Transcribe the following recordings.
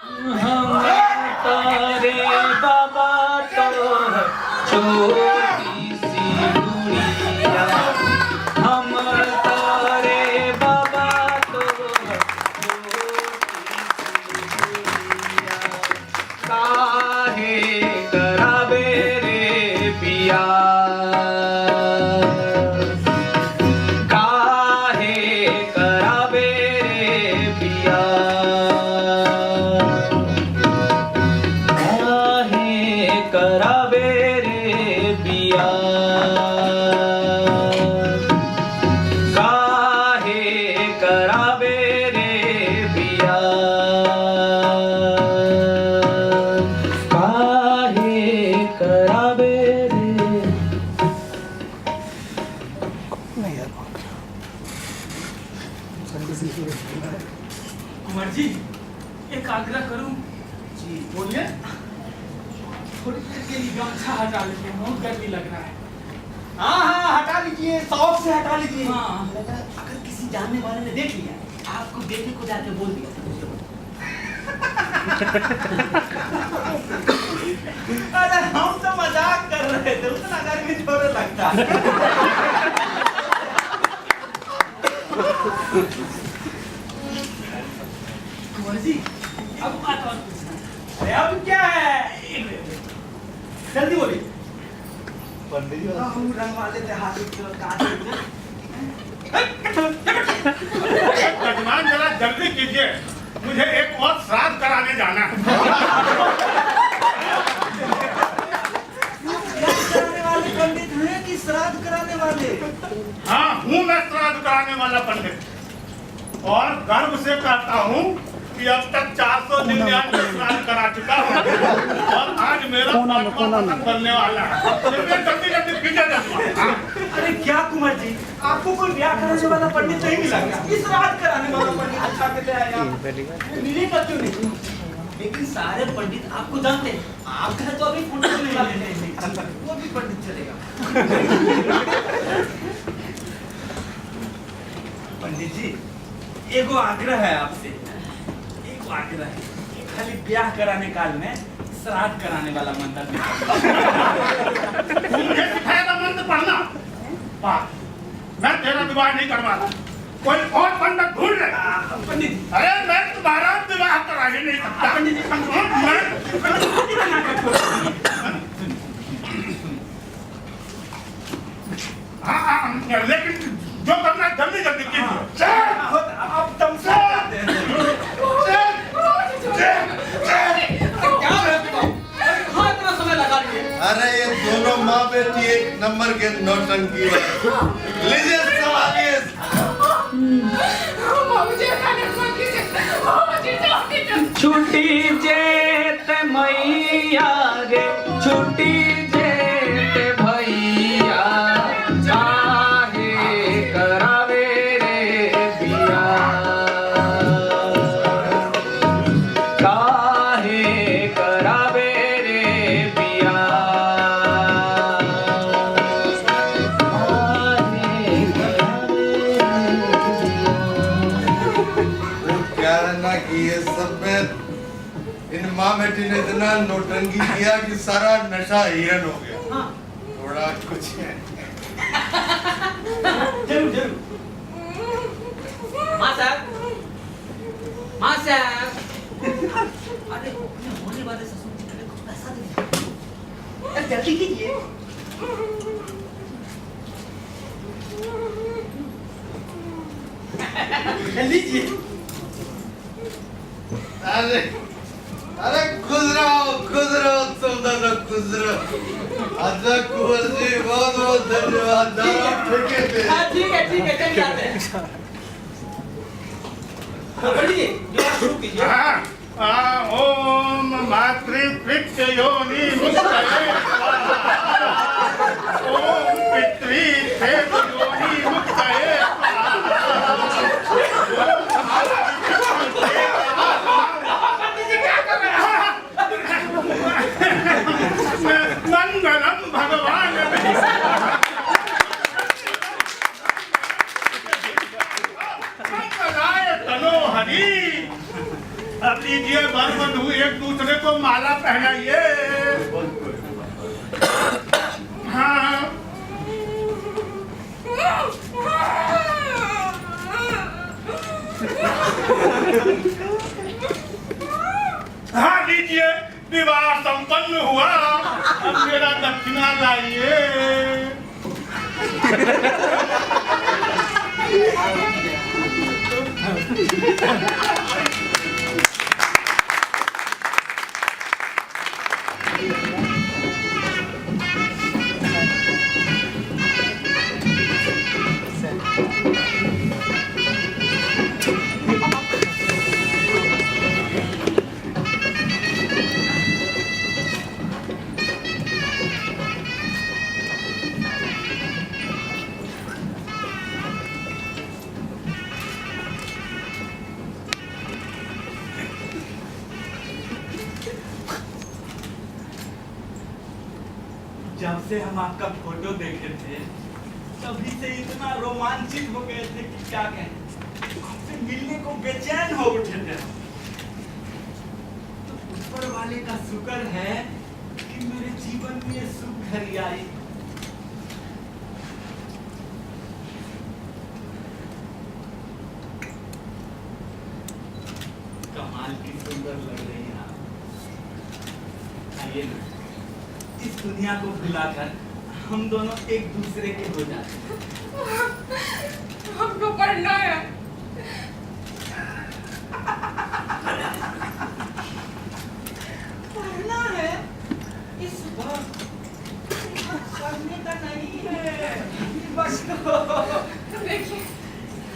हम तारे बाबा तो छोटी सी गुड़िया, हम तारे बाबा तो छोटी सी गुड़िया, काहे करावे रे पिया, काहे करावे रे पिया, करावे रे पिया, काहे करावे रे पिया, काहे करावे रे। कुमार जी, एक आग्रह करूं? जी बोलिए। थोड़ी देर के लिए गमछा हटा लीजिए, बहुत गर्मी लग रहा है। हाँ हाँ हटा लीजिए, शौक से हटा लीजिए। हाँ। अगर किसी जानने वाले ने देख लिया, आपको देखे को जाके बोल दिया, अरे हम तो मजाक कर रहे थे, उतना गर्मी थोड़े लगता है। कुमार जी, अब बात और पूछना है। अरे अब क्या है, जल्दी बोलिए। पंडित जी हम रंगवा लेते हाथ में काट देते। यजमान जरा जल्दी कीजिए, मुझे एक और श्राद्ध कराने जाना है। कराने वाले पंडित हैं कि श्राद्ध कराने वाले? हाँ हूँ मैं श्राद्ध कराने वाला पंडित, और गर्व से कहता हूँ कि अब तक 499 श्राद्ध करा चुका हूँ, और आज मेरा 5वां बनने वाला है। इसलिए जल्दी जल्दी कीजिए यजमान। अरे क्या कुमार जी, आपको कोई ब्याह कराने वाला पंडित नहीं मिला क्या? इस रात कराने वाला पंडित अच्छा के ले आया। मिलेगा क्यों नहीं? लेकिन सारे पंडित आपको जानते हैं, आपका तो अभी फोटो नहीं वाले नहीं, वो भी पंडित चलेगा। पंडित जी, एगो आग्रह है आपसे, एगो आग्रह है, खाली ब्याह कराने काल में श्राद्ध कराने वाला मंत्र मुझे सिखाएगा मंत्र पढ़ना? वाह, मैं तेरा विवाह नहीं करवाता, कोई और पंडित ढूंढ ले। पंडित जी, अरे मैं तुम्हारा विवाह करा ही नहीं सकता। पंडित जी, हाँ, लेकिन जो करना है जल्दी जल्दी कीजिए। अब तुम से अरे ये दोनों माँ बेटी एक नंबर के नौटंकी है। लीजिए संभालिए। छुट्टी जेत मैया रे, छुट्टी जेत भैया, काहे करावे रे पिया, काहे करावे रे पिया, काहे करावे रे वो क्या है ना कि ये सब में इन माँ बेटी ने इतना नौटंकी किया कि सारा नशा हिरन हो गया। थोड़ा कुछ है। जरूर जरूर। माँ साहब, माँ साहब, अरे होने वाले ससुर जी के लिए कुछ पैसा दे दीजिए। जल्दी कीजिए। लीजिए। अरे अरे खुश रहो तुम दोनों खुश रहो। अच्छा कुंवर जी बहुत बहुत धन्यवाद। ठेके पे। ठीक है चलिए आते हैं। पंडित जी, जो आप शुरू कीजिए। ओम मातृकृत्य योनि मुक्तये स्वाहा। ओम पितृक्षेप योनि मुक्तये मंगलम भगवान मंगलाय तनो हरि अब लीजिए वर वधू एक दूसरे को माला पहनाइए। हाँ हाँ लीजिए, विवाह संपन्न हुआ। अब मेरा दक्षिणा लाइए। जब से हम आपका फोटो देखे थे तभी से इतना रोमांचित हो गए थे कि क्या कहें। आपसे मिलने को बेचैन हो उठे थे। तो ऊपर वाले का शुक्र है कि मेरे जीवन में ये सुख घड़ी आई। कमाल की सुंदर लग रही है आप। आइए ना, इस दुनिया को भुलाकर हम दोनों एक दूसरे के हो जाते हैं। हमको पढ़ना है। पढ़ना है? इस वक्त पढ़ने का नहीं है। बस देखिए,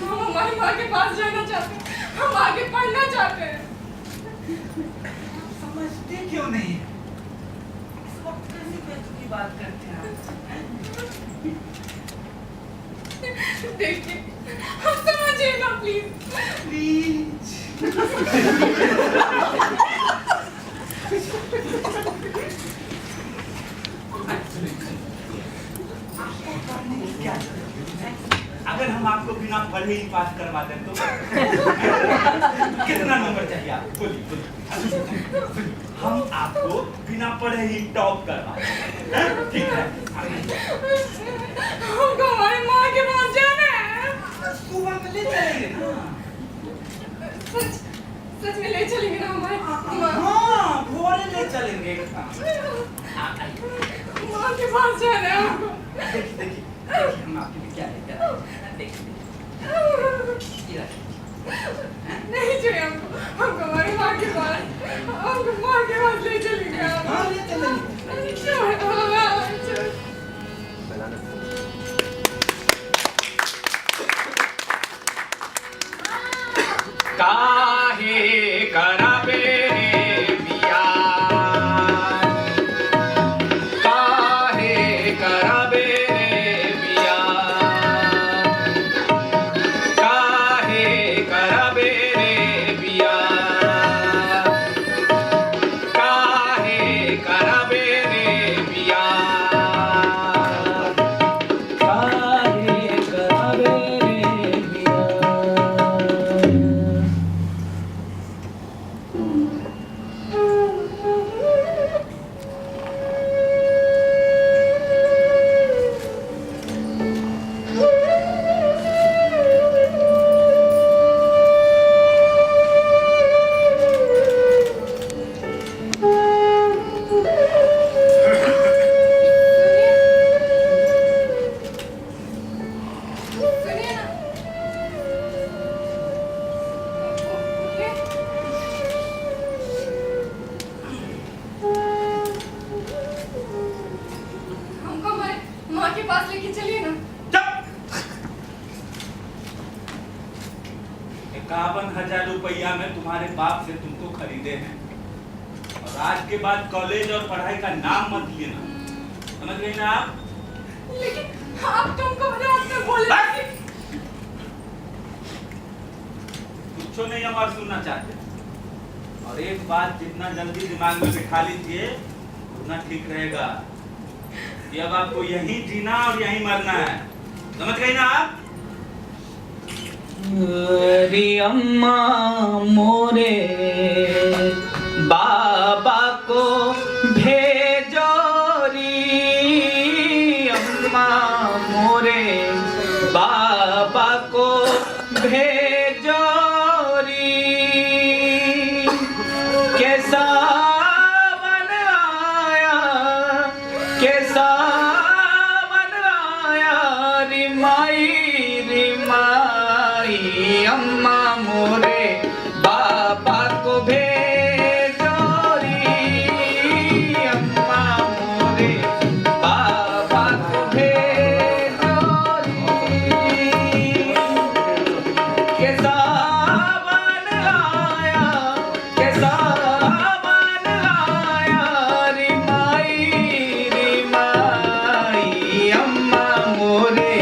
हम हमारी माँ के पास जाना चाहते हैं। हम आगे पढ़ना चाहते हैं। समझते क्यों नहीं? इस वक्त कैसी बेइज्जती की बात करते हैं आप? देखिए, हम समझिएगा प्लीज। प्लीज। आपको पढ़ने की क्या जरूरत है? अगर हम आपको बिना पढ़े ही पास करवा दें तो कितना नंबर चाहिए आपको? बोलिए बोलिए। हम आपको बिना पढ़े ही टॉप करवा दें। ठीक है? हमको हमारी माँ के पास जाना है। सुबह में ले जाएंगे ना। सच में ले चलेंगे ना हमारे माँ? हाँ, भोरे ले चलेंगे। माँ के पास जाना है हमको। देखिए देखिए हम आपके लिए क्या लेकर आए हैं। देखिए नहीं चाहिए हमको हमारी माँ के पास। हमको माँ के पास ले चलेंगे आप। हाँ, ले चलेंगे। काहे करावे रे पिया, काहे करावे रे पिया, काहे करावे रे पिया, काहे करावे रे पिया, काहे करावे रे पिया। सुनिए ना। हमको हमारे माँ के पास लेके चलिए ना। 51,000 रुपया में तुम्हारे बाप से तुमको खरीदे हैं और आज के बाद कॉलेज और पढ़ाई का नाम मत लेना। समझ गई ना आप? लेकिन आप तुमको रात में बोले थे। कुछ नहीं हम और सुनना चाहते। और एक बात जितना जल्दी दिमाग में बिठा लीजिए उतना ठीक रहेगा कि अब आपको यहीं जीना और यहीं मरना है। समझ गई ना आप? री अम्मा मोरे बाबा को भेजो री अम्मा मोरे बाबा को भेजो री कैसा बन आया कैसा बन आया री माई अम्मा मोरे बाबा को भेजो री अम्मा मोरे बाबा को भेजो री कैसा बन आया कैसा बन आया री माई अम्मा मोरे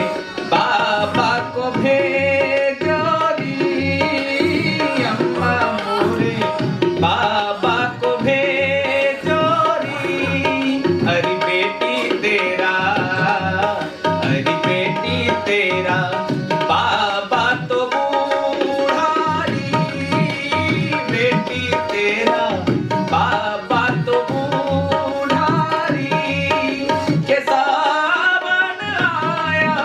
बाबा को भेजो बाबा को भेजो री अरे बेटी तेरा बाबा तो बूढ़ा री बेटी तेरा बाबा तो बूढ़ा री कैसा बन आया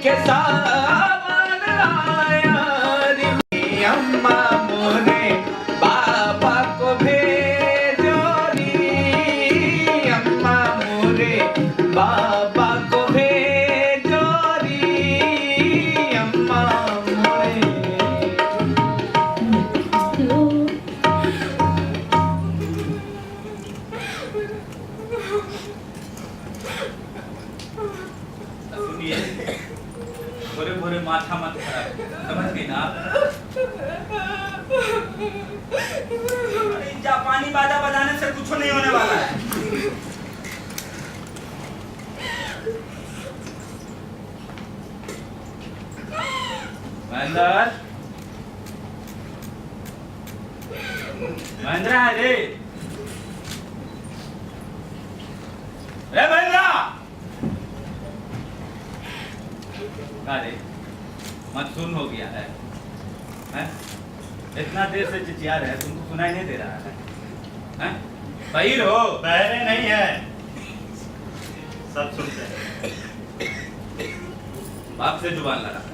कैसा बन आया री अम्मा मोरे बाबा को भेजो री अम्मा मोरे बाबा को भेजो री अम्मा मोरे सुनिए, बुरे बुरे माथा मत खराब, समझ गई ना आप? अरे जापानी बाजा बजाने से कुछ नहीं होने वाला है। महेंद्र, महेंद्र है रे। रे महेंद्र, अरे मत सुन हो गया है, हैं? इतना देर से चिचिया रहे, तुमको सुनाई नहीं दे रहा है, हैं? बहिर हो? बहरे नहीं है, सब सुनते हैं। बाप से जुबान लड़ाता है।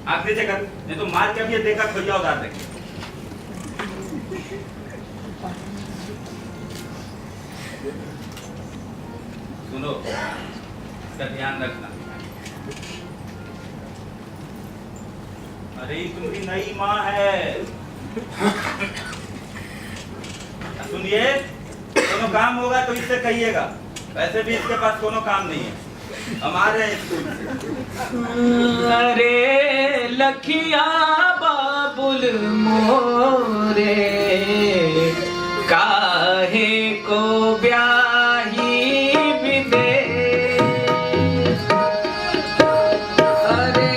आखिरी जगह नहीं तो मार के भी देखा खोलिया उतार देंगे। सुनो, इसका ध्यान रखना। अरे तुम्हारी नई माँ है। सुनिए, कोनो काम होगा तो इससे कहिएगा, वैसे भी इसके पास कोनो काम नहीं है। हमारे अरे लखिया बाबुल मोरे काहे को ब्याही विदे अरे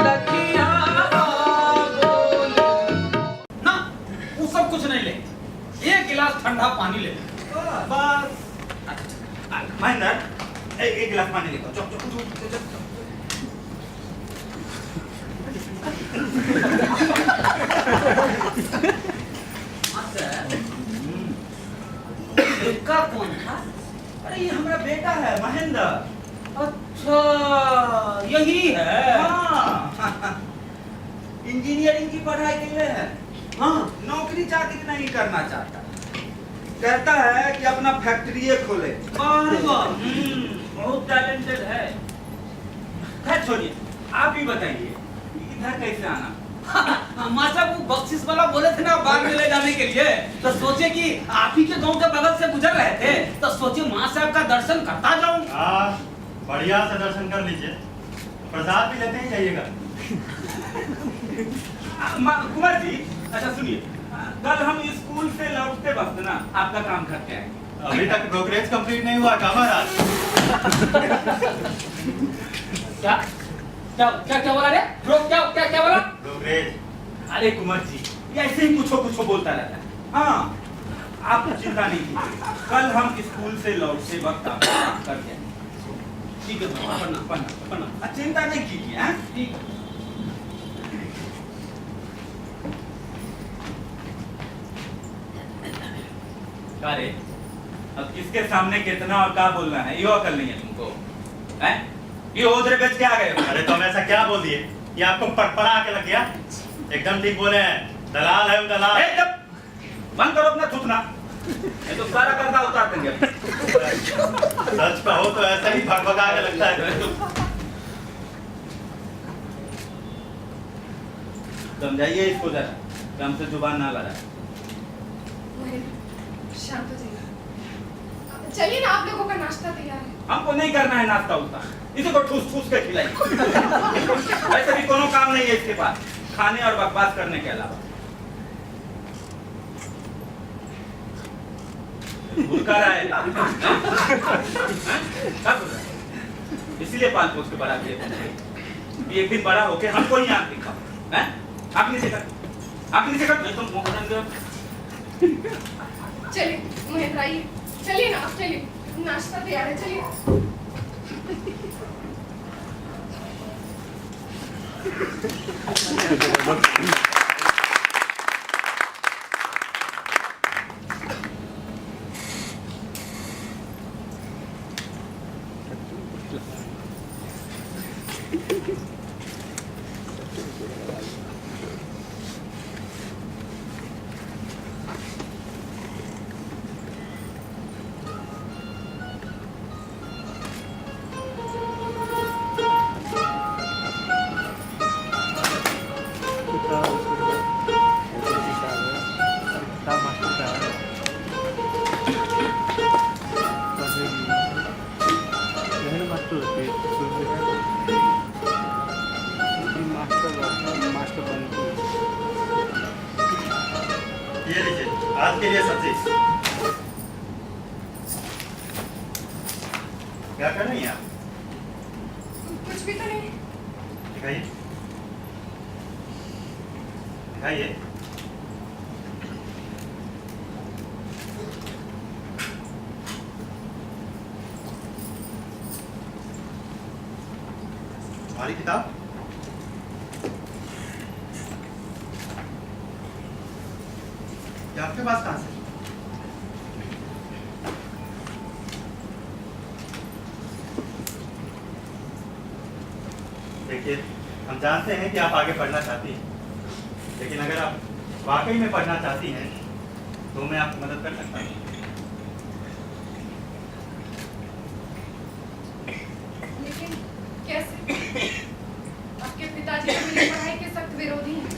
लखिया बाबुल ना वो सब कुछ नहीं ले, एक गिलास ठंडा पानी ले। बस महेंद्र, एक गिलास पानी लेकर चुप चुप चुप चुप इसका कौन था? अरे ये हमारा बेटा है महेंद्र। अच्छा, यही है। हाँ। इंजीनियरिंग की पढ़ाई के लिए है। हाँ, नौकरी चाकरी नहीं करना चाहता, कहता है कि अपना फैक्ट्री खोले। अरे वाह, बहुत टैलेंटेड है। खैर छोड़िए, आप ही बताइए इधर कैसे आना? माँ साहब वो बख्शिश वाला बोले थे ना बाग में ले जाने के लिए, तो सोचे कि आप ही के गांव के बगल से गुजर रहे थे, तो सोचे माँ साहब का दर्शन करता जाऊं। हाँ, बढ़िया से दर्शन कर लीजिए, प्रसाद भी लेते ही जाइएगा। कुमार जी, अच्छा सुनिए, कल हम स्कूल से लौटते वक्त ना आपका काम करके आएंगे। अभी तक ब्रोकरेज कंप्लीट नहीं हुआ क्या महाराज? क्या क्या क्या क्या बोला रे? क्या क्या क्या बोला? ब्रोकरेज। अरे कुमार जी, ये ऐसे ही कुछ बोलता रहता है। हाँ, आप चिंता नहीं कीजिए, कल हम स्कूल से लौटते वक्त आपका काम करके आएंगे। ठीक है, पढ़ना पढ़ना पढ़ना। चिंता नहीं कीजिए। ठीक है। अरे अब किसके सामने कितना और क्या बोलना है, यो अकल नहीं है तुमको, हैं? ये ओदरे बेच के आ गए हो। अरे तुम ऐसा क्या बोल दिए? ये आपको पटपड़ा आके लग गया? एकदम ठीक बोले हैं, दलाल है वो दलाल। ए, जब बंद करो अपना थूकना, ये तो सारा कर्जा उतार देंगे। सच कहो तो ऐसा ही भगभगा के लगता है। समझाइए इसको जरा, कम से जुबान ना लड़ा। शांत हो जाइए। चलिए ना, आप लोगों का नाश्ता तैयार है। हमको नहीं करना है नाश्ता उस्ता, इसी को ठूस ठूस के खिलाइए। ऐसे भी कोनो काम नहीं है इसके पास, खाने और बकवास करने के अलावा। भूखा रहा है, इसीलिए पाल पोस के बड़ा किए। एक दिन बड़ा होके हमको ही आंख दिखा, हैं? आंख नीचे कर, आंख नीचे कर, नहीं तो मुंह बंद। चलिए महेंद्र आइए, चलिए ना, आप चलिए, नाश्ता तैयार है, चलिए। ये लीजिए आज के लिए सब्जी। क्या कर रही हैं आप? कुछ भी तो नहीं। दिखाइए, दिखाइए। हमारी किताब ये आपके पास कहाँ से? देखिए, हम जानते हैं कि आप आगे पढ़ना चाहती हैं, लेकिन अगर आप वाकई में पढ़ना चाहती हैं तो मैं आपकी मदद कर सकता हूँ। लेकिन कैसे? आपके पिताजी तो मेरी पढ़ाई के सख्त विरोधी हैं।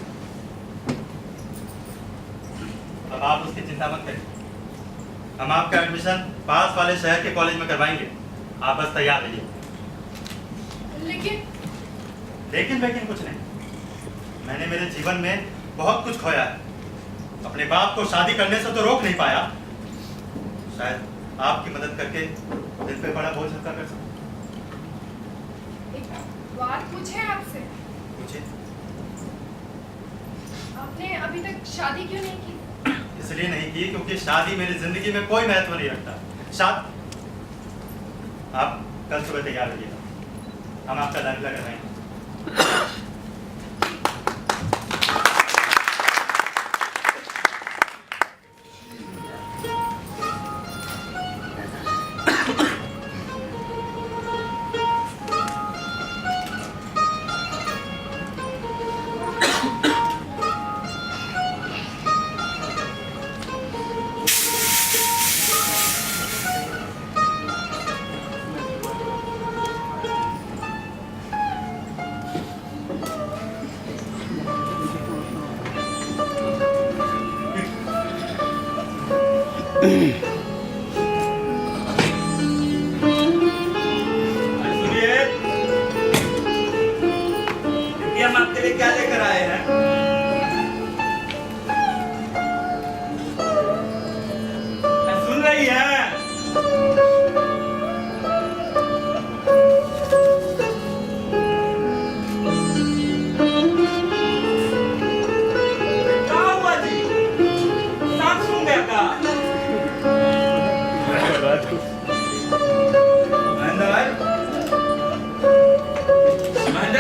अब आप उसकी चिंता मत करिए, हम आपका एडमिशन पास वाले शहर के कॉलेज में करवाएंगे। आप बस तैयार रहिए। लेकिन लेकिन कुछ नहीं। मैंने मेरे जीवन में बहुत कुछ खोया है। अपने बाप को शादी करने से तो रोक नहीं पाया, शायद आपकी मदद करके दिल पे बड़ा बोझ हल्का कर सकूं। एक बात पूछे आपसे, पूछिए। आपने अभी तक शादी क्यों नहीं की? इसलिए नहीं की क्योंकि शादी मेरी जिंदगी में कोई महत्व नहीं रखता। आप कल सुबह तैयार रहिएगा, हम आपका दाखिला करवाएंगे। सुनिए, ये हम आपके लिए क्या लेकर आए हैं? सुन रही हैं? क्या हुआ जी? सांप सूंघ गया क्या? महेंद्र,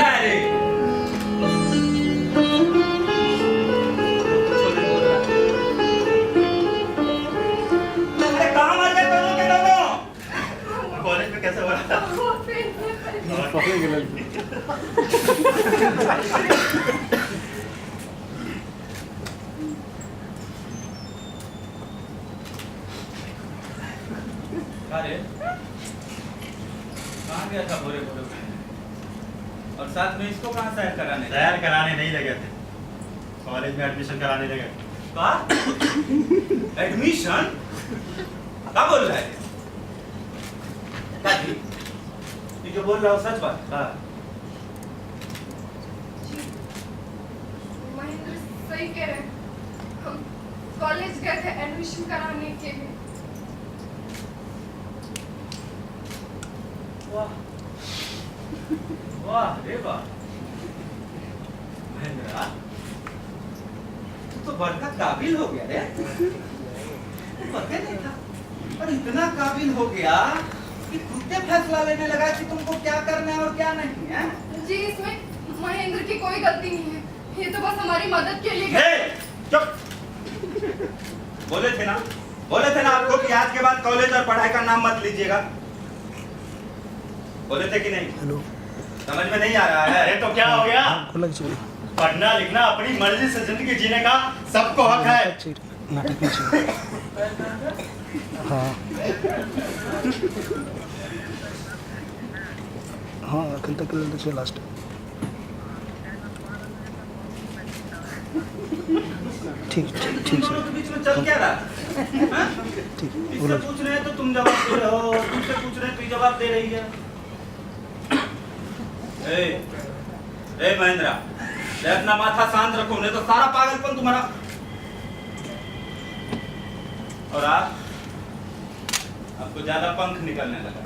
अरे अरे कहाँ गया था बोरे बोरे और साथ में इसको कहाँ सैर कराने सैर कराने नहीं लगे थे, कॉलेज में एडमिशन कराने लगे। का एडमिशन क्या बोल रहा है दादी? ये जो बोल रहा हूँ सच बात? हाँ महेंद्र सही कह रहे हैं, हम कॉलेज गए थे एडमिशन कराने के लिए। वाह वाह रे वाह महेंद्रा, तू तो बड़का काबिल हो गया रे। पता नहीं था और इतना काबिल हो गया कि खुद से फैसला लेने लगा कि तुमको क्या करना है और क्या नहीं है। जी इसमें महेंद्र की कोई गलती नहीं है, ये तो बस हमारी मदद के लिए हे, चुप। बोले थे ना आपको कि आज के बाद कॉलेज और पढ़ाई का नाम मत लीजिएगा। बोले थे कि नहीं? हेलो, समझ में नहीं आ रहा है? अरे तो क्या हो गया? अलग चाहिए पढ़ना लिखना अपनी मर्जी से जिंदगी जीने का सबको हक है। नाटक में चाहिए। हाँ हाँ खेलते खेलते लास्ट ठीक ठीक ठीक तुम दोनों के बीच में चल क्या रहा है? हाँ? ठीक इससे पूछ रहे हैं तो तुम जवाब दे रहे हो, तुमसे पूछ रहे हैं तो जवाब दे रही है। ए महेंद्रा, ले अपना माथा शांत रखो, नहीं तो सारा पागलपन तुम्हारा। और आपको ज्यादा पंख निकलने लगा।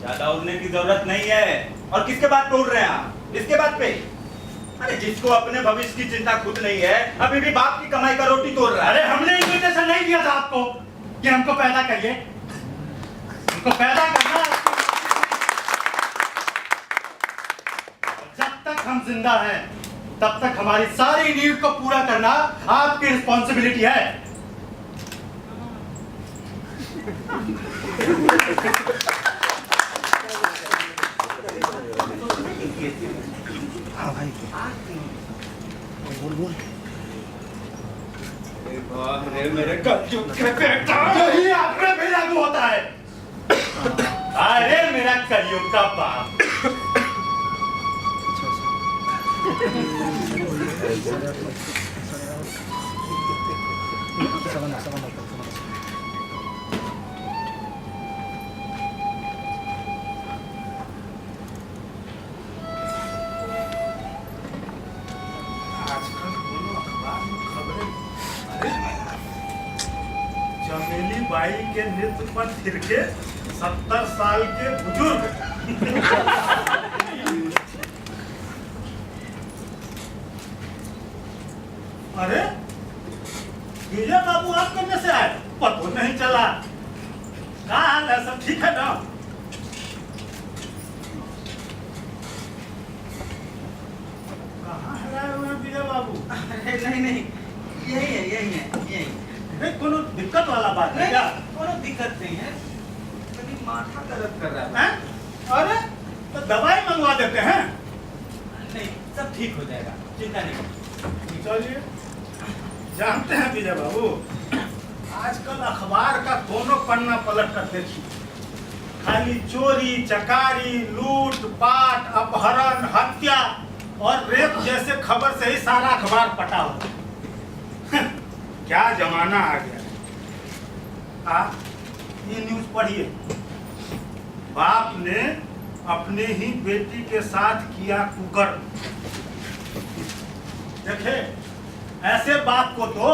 ज्यादा उड़ने की जरूरत नहीं है। और किसके बात पे उड़ रहे हैं आप? इसके बात पे? अरे जिसको अपने भविष्य की चिंता खुद नहीं है, अभी भी बाप की कमाई का रोटी तोड़ रहा है। अरे हमने इन्विटेशन नहीं दिया था आपको कि हमको पैदा करिए, हमको पैदा करना है। जब तक हम जिंदा हैं तब तक हमारी सारी नीड को पूरा करना आपकी रिस्पॉन्सिबिलिटी है। हाँ भाई बोल बोल मेरे कलयुग के बेटा, यही आपने भी लागू होता है। अरे मेरा कलयुग का बाप, चमेली बाई के नृत्य पर थिरके 70 साल के बुजुर्ग। अरे विजय बाबू आप करने से आए? पता नहीं चला। क्या हाल है, सब ठीक है ना? कहाँ है विजय बाबू? नहीं यही है। नहीं कोनो दिक्कत वाला बात है क्या? कोनो दिक्कत नहीं है, कभी माथा दर्द कर रहा है। हैं? अरे तो दवाई मंगवा देते हैं। नहीं, सब ठीक हो जाएगा, चिंता नहीं करो। चलिए, जानते हैं विजय बाबू, आजकल अखबार का दोनों पन्ना पलट कर देखिए, खाली चोरी चकारी, लूट पाट, अपहरण, हत्या और रेप जैसे खबर से ही सारा अखबार पटा हुआ। क्या जमाना आ गया। आप ये न्यूज पढ़िए, बाप ने अपने ही बेटी के साथ किया कुकर्म। देखे, ऐसे बाप को तो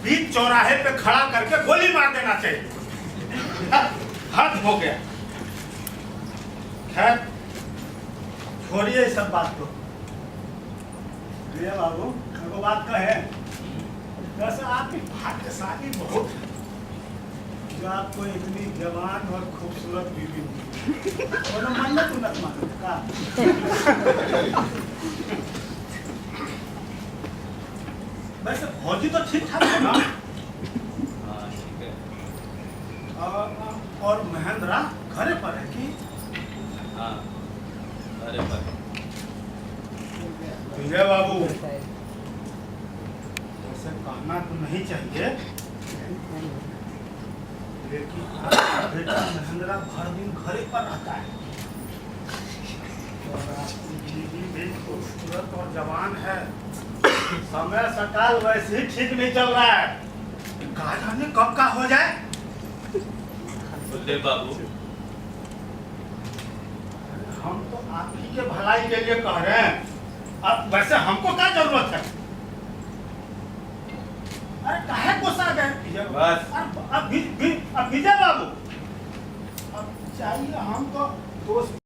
बीच चौराहे पे खड़ा करके गोली मार देना चाहिए। हद हो गया। खैर छोड़िए इस सब बात को। बाबू मेरे बात कहे, वैसे आपकी भाग्यशाली बहुत है जो आपको इतनी जवान और खूबसूरत बीवी मिली। मन्नत उन्नत मानो का। वैसे भौजी तो ठीक ठाक है ना? हाँ ठीक है। और महेंद्रा घरे पर है कि? हाँ अरे पर विजय बाबू, वैसे कहना तो नहीं चाहिए, लेकिन आपका बेटा महेंद्रा भर दिन घरे पर रहता है और आपकी बीवी भी खूबसूरत और जवान है। समय सकाल वैसे ही ठीक नहीं चल रहा है, कहा जाने कब का हो जाए। बुल्ले बाबू, हम तो आप ही के भलाई के लिए कह रहे हैं, अब वैसे हमको क्या जरूरत है? अरे काहे गुस्सा गए? बस। अब विजय बाबू, अब चाहिए हम तो दोस्त